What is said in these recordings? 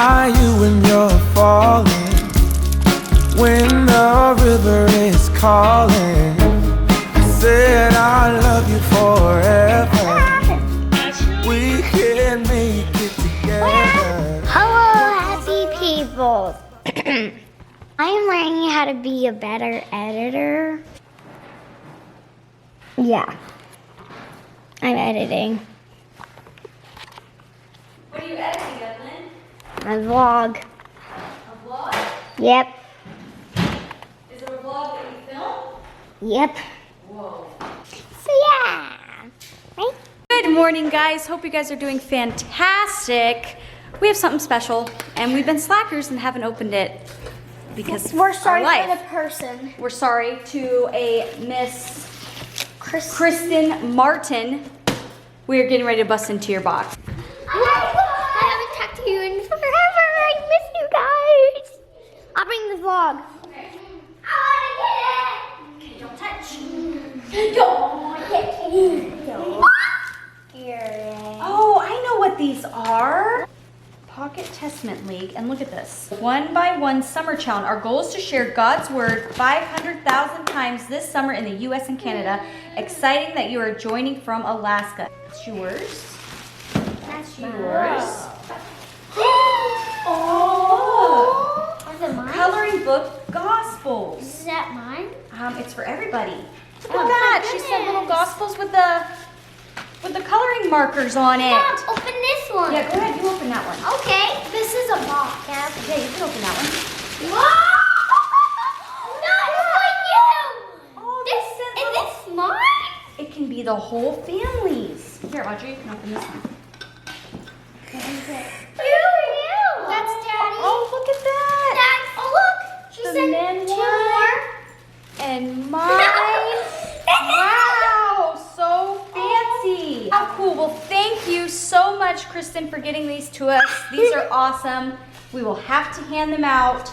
by you when you're falling, when the river is calling. I said I love you forever. We can make it together. Hello, happy people. I am learning how to be a better editor. Yeah, I'm editing. What are you editing, Evelyn? My vlog. A vlog? Yep. Is it a vlog that you film? Yep. Whoa. So yeah, right? Good morning, guys. Hope you guys are doing fantastic. We have something special, and we've been slackers and haven't opened it because We're sorry our for the life. person. We're sorry to a Miss Kristen Martin. We are getting ready to bust into your box. I haven't talked to you in forever. I miss you guys. I'll bring the vlog. Okay. I want to get it. Okay, don't touch. Don't get it. Oh, I know what these are. Pocket Testament League, and look at this. 1 by 1 Summer Challenge. Our goal is to share God's Word 500,000 times this summer in the U.S. and Canada. Exciting that you are joining from Alaska. It's yours. That's Yours. Oh. Is it mine? Coloring book Gospels. Is that mine? It's for everybody. Look Oh, at that. my She said little goodness. Gospels with the coloring markers on it. Mom, open this one. Yeah, go ahead. You open that one. Okay, this is a box. Yeah, you can open that one. Wow! Not for you! Oh, This, this is is this mine? It can be the whole families. Here, Audrey, you can open this one. That's Daddy. Oh, look at that. Dad, oh look! She The said men 2 one. more. And mine. Wow, so fancy. How cool. Well, thank you so much, Kristen, for getting these to us. These are awesome. We will have to hand them out.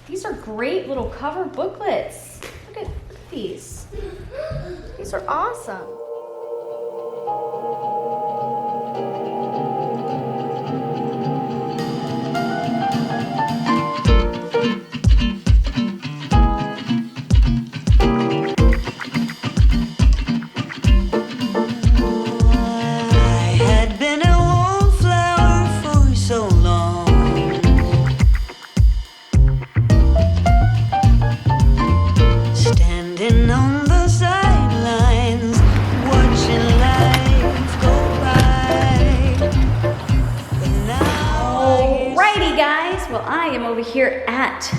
These are great little cover booklets. Look at these. These are awesome. Here at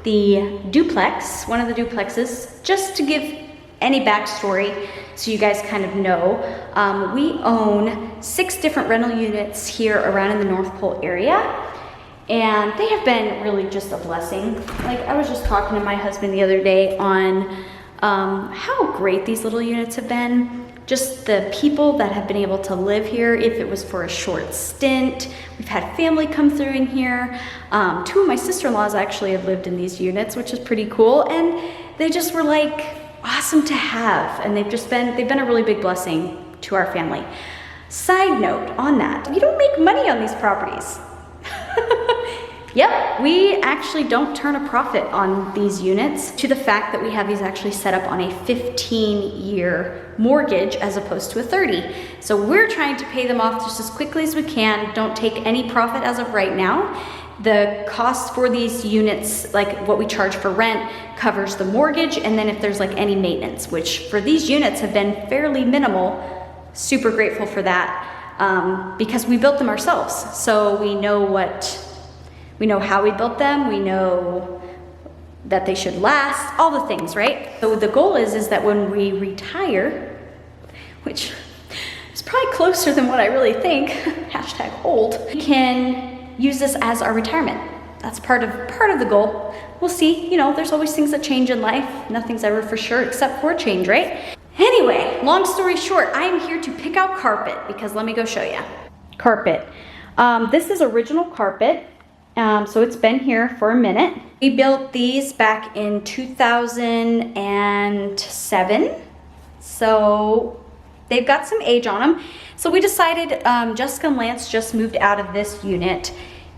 the duplex, one of the duplexes, just to give any backstory so you guys kind of know. We own 6 different rental units here around in the North Pole area, and they have been really just a blessing. Like, I was just talking to my husband the other day on how great these little units have been. Just the people that have been able to live here, if it was for a short stint. We've had family come through in here. 2 of my sister-in-laws actually have lived in these units, which is pretty cool. And they just were like awesome to have. And they've been a really big blessing to our family. Side note on that, you don't make money on these properties. Yep, we actually don't turn a profit on these units, to the fact that we have these actually set up on a 15-year mortgage as opposed to a 30. So we're trying to pay them off just as quickly as we can. Don't take any profit as of right now. The cost for these units, like what we charge for rent, covers the mortgage, and then if there's like any maintenance, which for these units have been fairly minimal. Super grateful for that, because we built them ourselves. So we know how we built them, we know that they should last, all the things, right? So the goal is that when we retire, which is probably closer than what I really think, hashtag old, we can use this as our retirement. That's part of the goal. We'll see, you know, there's always things that change in life. Nothing's ever for sure except for change, right? Anyway, long story short, I am here to pick out carpet because let me go show you. Carpet. This is original carpet. So it's been here for a minute. We built these back in 2007. So they've got some age on them. So we decided, Jessica and Lance just moved out of this unit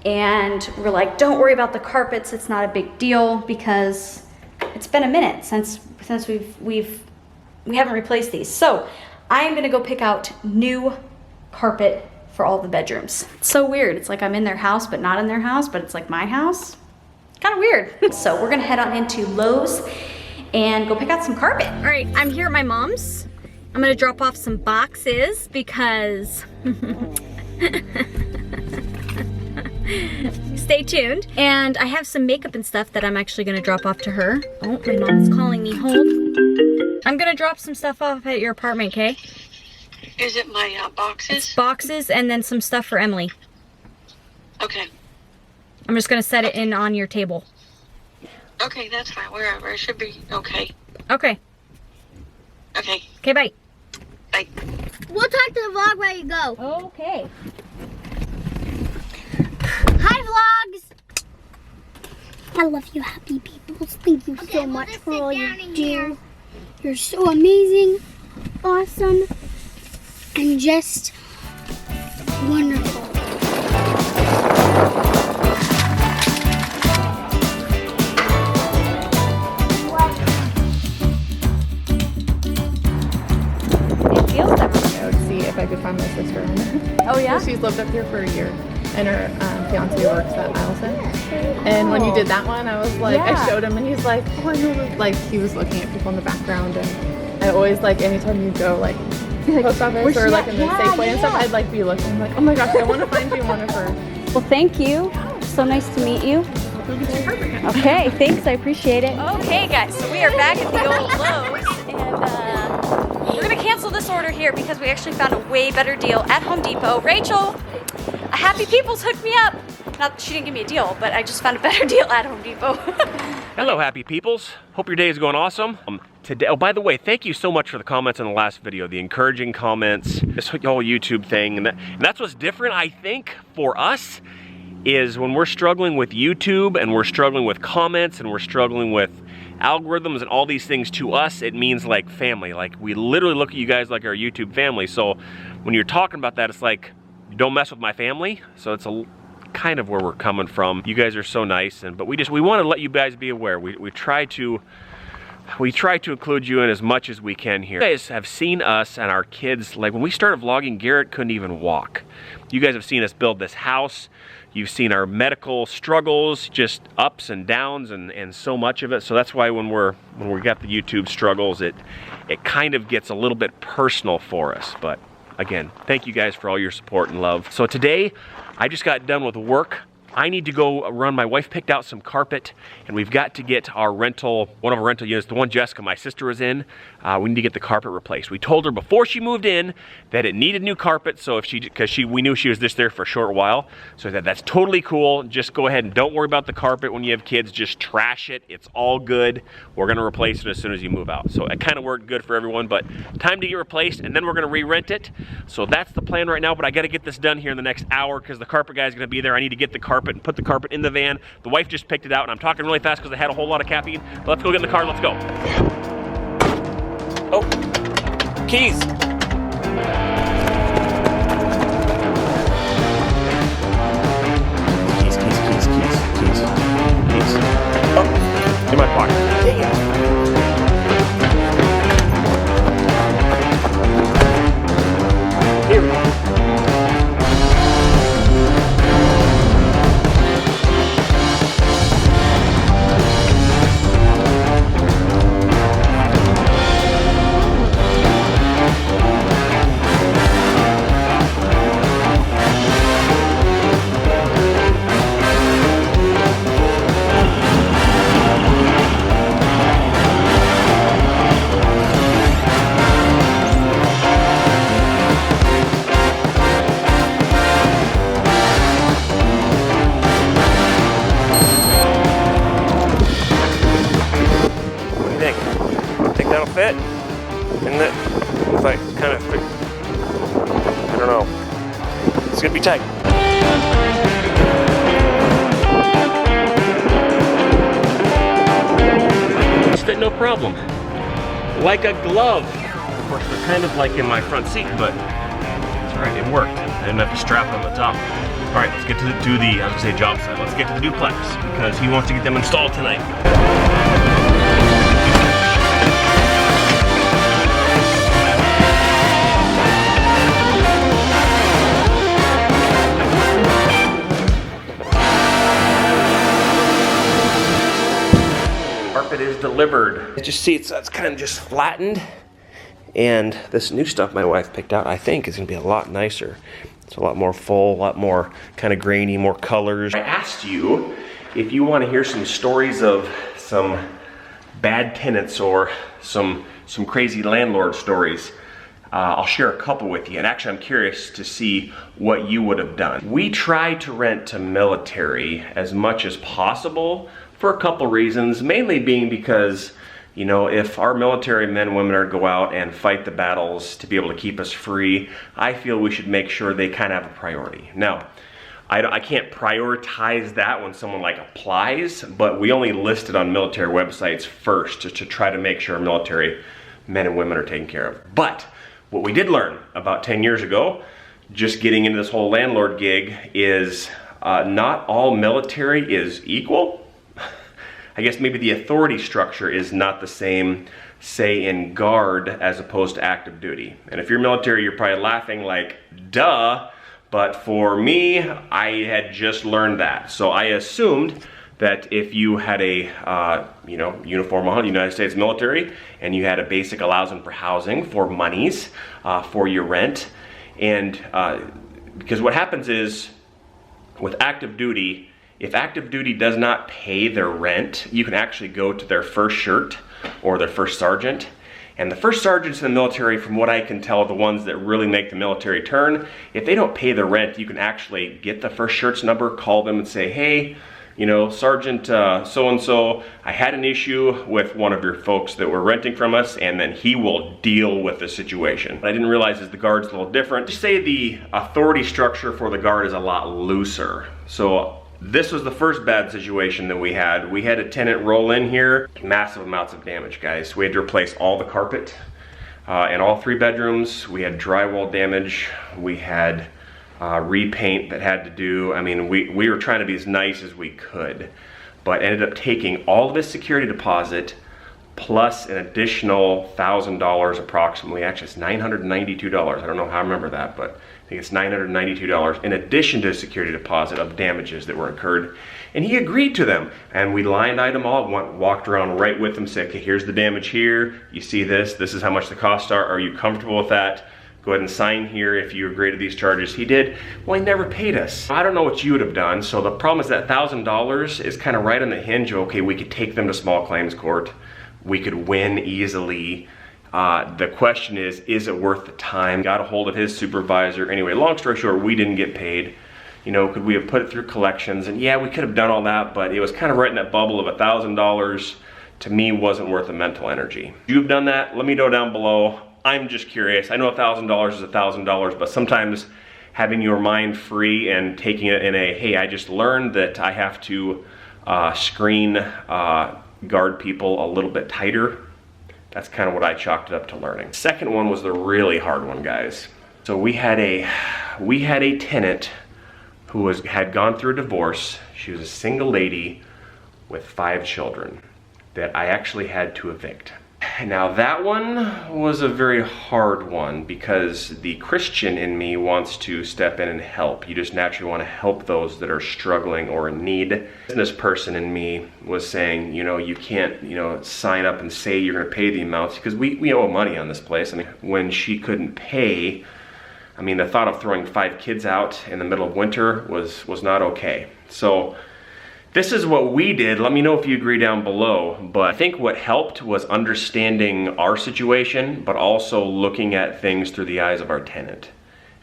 And we're like, don't worry about the carpets, it's not a big deal, because it's been a minute since we haven't replaced these. So I am gonna go pick out new carpet for all the bedrooms. It's so weird. It's like I'm in their house, but not in their house, but it's like my house. Kind of weird. So we're gonna head on into Lowe's and go pick out some carpet. All right, I'm here at my mom's. I'm gonna drop off some boxes because stay tuned. And I have some makeup and stuff that I'm actually gonna drop off to her. Oh, my mom's calling me, hold. I'm gonna drop some stuff off at your apartment, okay? Is it my boxes? It's boxes and then some stuff for Emily. Okay. I'm just gonna set it in on your table. Okay, that's fine. Wherever. It should be okay. Okay. Okay. Okay, bye. Bye. We'll talk to the vlog while you go. Okay. Hi, vlogs. I love you, happy people. Thank you so much for all you do. You're so amazing, awesome, and just wonderful. It feels that way. I would see if I could find my sister. Oh yeah? She's lived up here for a year, and her fiance works at Allison. And when you did that one, I was like, Yeah. I showed him, and he's like, oh, I know this. Like, he was looking at people in the background, and I always, like, anytime you go, like, post office or, like, in the Safeway and stuff, I'd, like, be looking, like, oh my gosh, I want to find you one of her. Well, thank you. So nice to meet you. Okay, thanks. I appreciate it. Okay, guys, so we are back at the old Lowe's, and we're gonna cancel this order here because we actually found a way better deal at Home Depot. Rachel, a Happy People's hooked me up. Not that she didn't give me a deal, but I just found a better deal at Home Depot. Hello, happy peoples. Hope your day is going awesome. Today, oh, by the way, thank you so much for the comments in the last video, the encouraging comments, this whole YouTube thing, and that's what's different, I think, for us, is when we're struggling with YouTube and we're struggling with comments and we're struggling with algorithms and all these things. To us, it means like family. Like, we literally look at you guys like our YouTube family. So when you're talking about that, it's like, don't mess with my family. So it's a kind of where we're coming from. You guys are so nice, but we want to let you guys be aware. We try to include you in as much as we can here. You guys have seen us and our kids, like when we started vlogging, Garrett couldn't even walk. You guys have seen us build this house. You've seen our medical struggles, just ups and downs, and so much of it. So that's why when we got the YouTube struggles, it kind of gets a little bit personal for us. But again, thank you guys for all your support and love. So today, I just got done with work. I need to go run. My wife picked out some carpet, and we've got to get our rental, one of our rental units, the one Jessica, my sister, was in. We need to get the carpet replaced. We told her before she moved in that it needed new carpet, so we knew she was just there for a short while. So I said, that's totally cool. Just go ahead and don't worry about the carpet when you have kids. Just trash it. It's all good. We're gonna replace it as soon as you move out. So it kind of worked good for everyone, but time to get replaced, and then we're gonna re-rent it. So that's the plan right now, but I gotta get this done here in the next hour because the carpet guy's gonna be there. I need to get the carpet and put the carpet in the van. The wife just picked it out, and I'm talking really fast because I had a whole lot of caffeine. But let's go get in the car. Let's go. Oh, keys. Keys. Oh, in my pocket. Here we go. Fit, and that if I kind of, I don't know, it's gonna be tight. It's fit no problem, like a glove. Of course, they're kind of like in my front seat, but that's right, it worked. I didn't have to strap on the top. All right, let's get to the I was gonna say job site. Let's get to the duplex because he wants to get them installed tonight. Carpet is delivered. You just see it's kind of just flattened, and this new stuff my wife picked out, I think, is gonna be a lot nicer. It's a lot more full, a lot more kind of grainy, more colors. I asked you if you want to hear some stories of some bad tenants or some crazy landlord stories. I'll share a couple with you, and actually I'm curious to see what you would have done. We try to rent to military as much as possible for a couple reasons, mainly being because, you know, if our military men and women are to go out and fight the battles to be able to keep us free, I feel we should make sure they kind of have a priority. Now, I can't prioritize that when someone like applies, but we only list it on military websites first just to try to make sure military men and women are taken care of. But what we did learn about 10 years ago, just getting into this whole landlord gig, is not all military is equal. I guess maybe the authority structure is not the same, say, in Guard as opposed to active duty. And if you're military, you're probably laughing like, duh, but for me, I had just learned that. So I assumed that if you had a uniform on, United States military, and you had a basic allowance for housing, for monies, for your rent, and because what happens is, with active duty, if active duty does not pay their rent, you can actually go to their first shirt or their first sergeant. And the first sergeants in the military, from what I can tell, the ones that really make the military turn, if they don't pay their rent, you can actually get the first shirt's number, call them and say, hey, you know, Sergeant so-and-so, I had an issue with one of your folks that were renting from us, and then he will deal with the situation. What I didn't realize is the Guard's a little different. Just say the authority structure for the Guard is a lot looser. So this was the first bad situation that we had. We had a tenant roll in here, massive amounts of damage, guys. We had to replace all the carpet in all 3 bedrooms. We had drywall damage. We had repaint that had to do. I mean, we were trying to be as nice as we could, but ended up taking all of his security deposit plus an additional $1,000 approximately. Actually, it's $992. I don't know how I remember that, but I think it's $992 in addition to a security deposit of damages that were incurred. And he agreed to them. And we line item all, walked around right with him, said, okay, here's the damage here. You see this is how much the costs are. Are you comfortable with that? Go ahead and sign here if you agree to these charges. He did. Well, he never paid us. I don't know what you would have done. So the problem is that $1,000 is kind of right on the hinge. Okay, we could take them to small claims court. We could win easily. The question is it worth the time? Got a hold of his supervisor. Anyway, long story short, we didn't get paid. You know, could we have put it through collections? And yeah, we could have done all that, but it was kind of right in that bubble of $1,000. To me, wasn't worth the mental energy. If you've done that, let me know down below. I'm just curious. I know $1,000 is $1,000, but sometimes having your mind free and taking it in a, hey, I just learned that I have to screen Guard people a little bit tighter. That's kind of what I chalked it up to learning. Second one was the really hard one, guys. So we had a tenant who had gone through a divorce. She was a single lady with 5 children that I actually had to evict. Now that one was a very hard one because the Christian in me wants to step in and help. You just naturally want to help those that are struggling or in need. The business person in me was saying, you know, you can't, you know, sign up and say you're going to pay the amounts because we owe money on this place. I mean, when she couldn't pay, I mean, the thought of throwing 5 kids out in the middle of winter was not okay. So this is what we did. Let me know if you agree down below. But I think what helped was understanding our situation, but also looking at things through the eyes of our tenant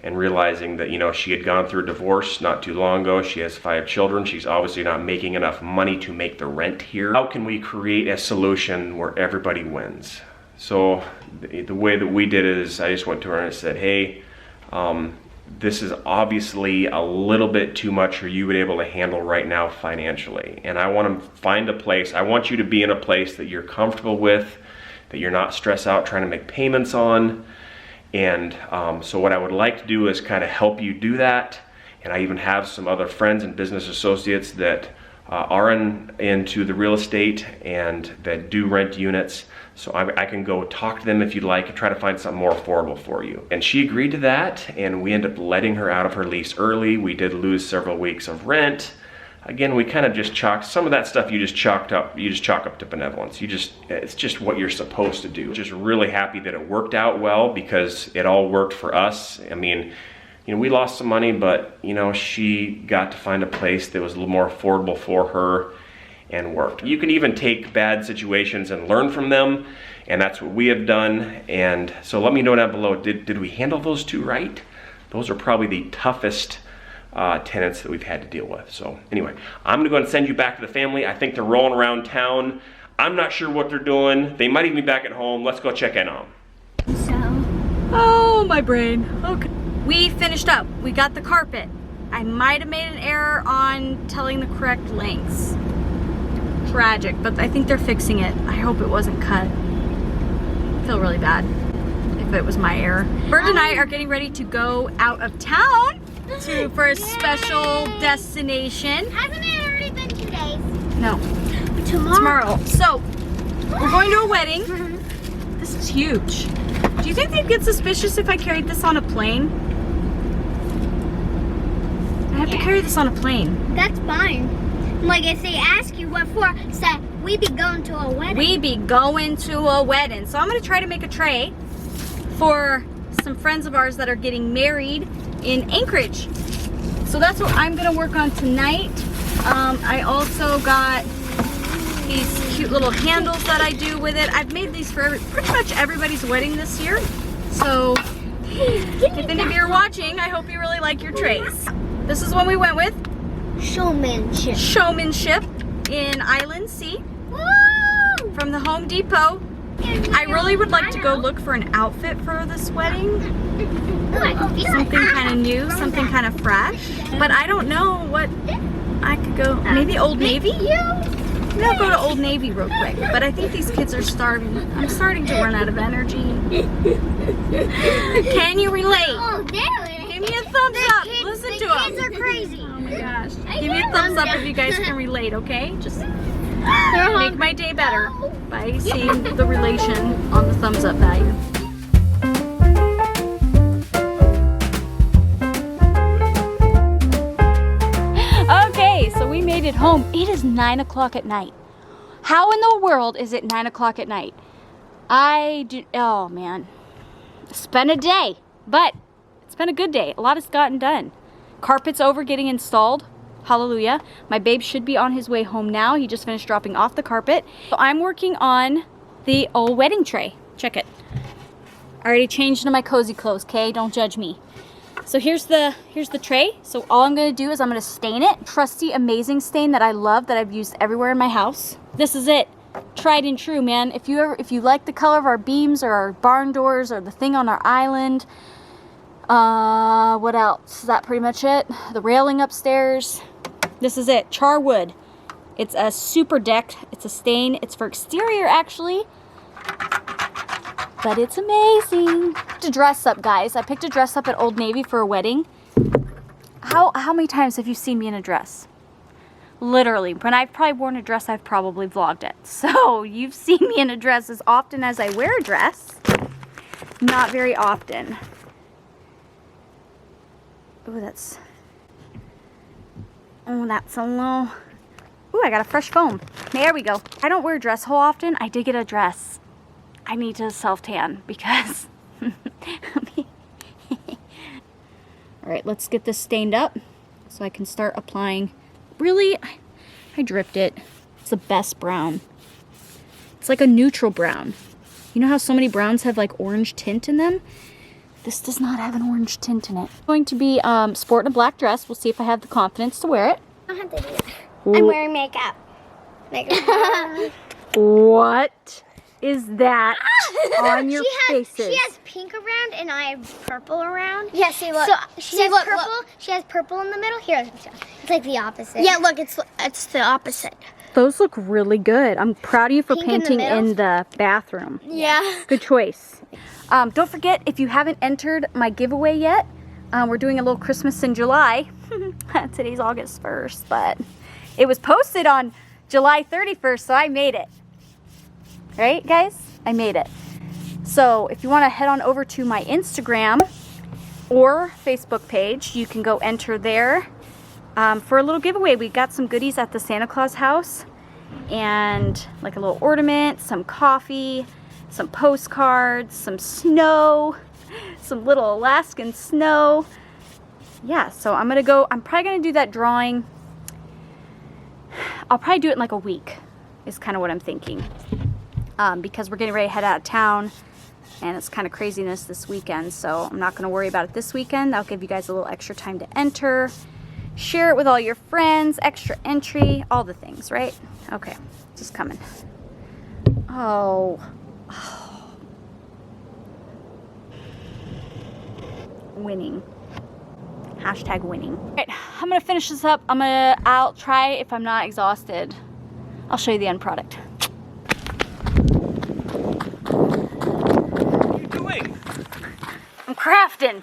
and realizing that, you know, she had gone through a divorce not too long ago. She has 5 children. She's obviously not making enough money to make the rent here. How can we create a solution where everybody wins? So the way that we did it is I just went to her and I said, hey, this is obviously a little bit too much for you to be able to handle right now financially. And I want to find a place, I want you to be in a place that you're comfortable with, that you're not stressed out trying to make payments on. And so what I would like to do is kind of help you do that. And I even have some other friends and business associates that are into the real estate and that do rent units. So I can go talk to them if you'd like and try to find something more affordable for you. And she agreed to that, and we ended up letting her out of her lease early. We did lose several weeks of rent. Again, we kind of just chalked some of that stuff. You just chalk up to benevolence. It's just what you're supposed to do. Just really happy that it worked out well, because it all worked for us. I mean, you know, we lost some money, but you know, she got to find a place that was a little more affordable for her and worked. You can even take bad situations and learn from them, and that's what we have done. And so let me know down below, did we handle those two right? Those are probably the toughest tenants that we've had to deal with. So anyway, I'm gonna go ahead and send you back to the family. I think they're rolling around town. I'm not sure what they're doing. They might even be back at home. Let's go check in on them. Oh, my brain. Okay. We finished up. We got the carpet. I might have made an error on telling the correct lengths. Tragic, but I think they're fixing it. I hope it wasn't cut. I feel really bad if it was my error. Bert and I are getting ready to go out of town for a special destination. Hasn't it already been 2 days? No. Tomorrow. So, we're going to a wedding. This is huge. Do you think they'd get suspicious if I carried this on a plane? I have to carry this on a plane. That's fine. Like if they ask you what for, say, we be going to a wedding. We be going to a wedding. So I'm gonna try to make a tray for some friends of ours that are getting married in Anchorage. So that's what I'm gonna work on tonight. I also got these cute little handles that I do with it. I've made these for pretty much everybody's wedding this year. So if any of you are watching, I hope you really like your trays. This is one we went with. Showmanship. Showmanship in Island Sea. Woo! From the Home Depot. I really would like to go look for an outfit for this wedding. Something kind of new, something kind of fresh. But I don't know what I could go. Maybe Old Navy? Maybe I'll go to Old Navy real quick. But I think these kids are starving. I'm starting to run out of energy. Can you relate? Oh, Give me a thumbs up. Listen to them. Kids are crazy. Oh my gosh. Give me a thumbs up if you guys can relate, okay? Just make my day better by seeing the relation on the thumbs up value. Okay, so we made it home. It is 9 o'clock at night. How in the world is it 9 o'clock at night? Oh man. It's been a day, but it's been a good day. A lot has gotten done. Carpet's over getting installed. Hallelujah. My babe should be on his way home now. He just finished dropping off the carpet. So I'm working on the old wedding tray. Check it. I already changed into my cozy clothes, okay? Don't judge me. So here's the tray. So all I'm gonna do is I'm gonna stain it. Trusty, amazing stain that I love, that I've used everywhere in my house. This is it. Tried and true, man. If you like the color of our beams or our barn doors or the thing on our island, what else? Is that pretty much it? The railing upstairs. This is it. Charwood. It's a super deck. It's a stain. It's for exterior actually. But it's amazing. To dress up, guys. I picked a dress up at Old Navy for a wedding. How many times have you seen me in a dress? Literally. When I've probably worn a dress, I've probably vlogged it. So you've seen me in a dress as often as I wear a dress. Not very often. Ooh, that's a little... Ooh, I got a fresh foam. There we go. I don't wear a dress so often. I did get a dress. I need to self-tan because... Alright, let's get this stained up so I can start applying. Really, I dripped it. It's the best brown. It's like a neutral brown. You know how so many browns have like orange tint in them? This does not have an orange tint in it. I'm going to be sporting a black dress. We'll see if I have the confidence to wear it. I don't have to do that. I'm wearing makeup. What is that on your faces? She has pink around and I have purple around. Yeah, see, look. So she has purple. Look. She has purple in the middle. Here, it's like the opposite. Yeah, look, it's the opposite. Those look really good. I'm proud of you for Pink in the painting middle? in the bathroom. Yeah. Good choice. Don't forget, if you haven't entered my giveaway yet, We're doing a little Christmas in July. Today's August 1st, but it was posted on July 31st, so I made it. Right, guys? I made it. So if you want to head on over to my Instagram or Facebook page, you can go enter there for a little giveaway. We got some goodies at the Santa Claus House, and like a little ornament, some coffee, some postcards, some snow, some little Alaskan snow. Yeah, so I'm probably gonna do that drawing. I'll probably do it in like a week, is kind of what I'm thinking. Because we're getting ready to head out of town, and it's kind of craziness this weekend, so I'm not gonna worry about it this weekend. I'll give you guys a little extra time to enter, share it with all your friends, extra entry, all the things, right? Okay, just coming. Oh. Winning. Hashtag winning. All right, I'm gonna finish this up. I'll try, if I'm not exhausted, I'll show you the end product. What are you doing? I'm crafting.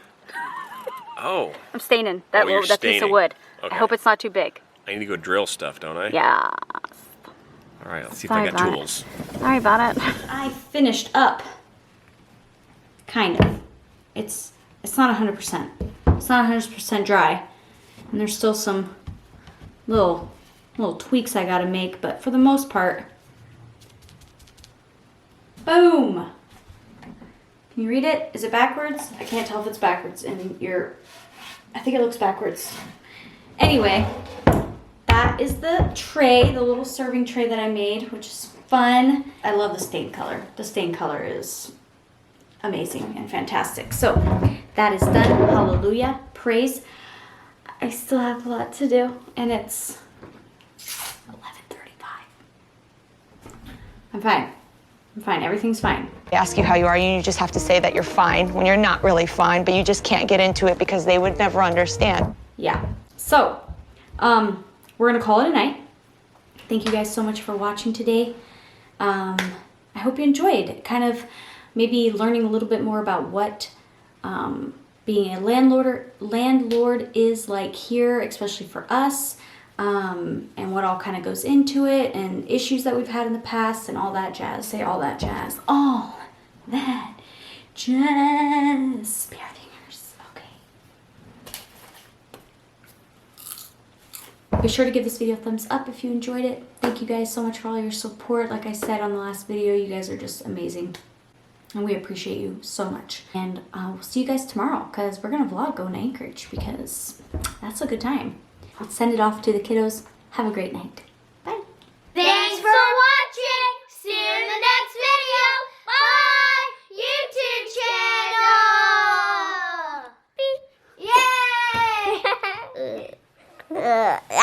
Oh. I'm staining that piece of staining. wood. Okay. I hope it's not too big. I need to go drill stuff, don't I? Yeah. All right, let's see Sorry if I got about tools. Sorry about it. I finished up. Kind of. It's not 100%. It's not 100% dry. And there's still some little tweaks I gotta make, but for the most part, boom! Can you read it? Is it backwards? I can't tell if it's backwards in I think it looks backwards. Anyway, that is the tray, the little serving tray that I made, which is fun. I love the stain color. The stain color is amazing and fantastic. So that is done. Hallelujah. Praise. I still have a lot to do, and it's 11:35. I'm fine. I'm fine. Everything's fine. They ask you how you are, and you just have to say that you're fine when you're not really fine, but you just can't get into it because they would never understand. Yeah. So, we're gonna call it a night. Thank you guys so much for watching today. I hope you enjoyed kind of maybe learning a little bit more about what being a landlord is like here, especially for us, and what all kind of goes into it, and issues that we've had in the past, and all that jazz. Say all that jazz. All that jazz. Spare fingers. Okay. Be sure to give this video a thumbs up if you enjoyed it. Thank you guys so much for all your support. Like I said on the last video, you guys are just amazing. And we appreciate you so much. And we'll see you guys tomorrow, because we're going to vlog going to Anchorage, because that's a good time. Let's send it off to the kiddos. Have a great night. Bye. Thanks for watching. See you in the next video. Bye. YouTube channel. Beep. Yay.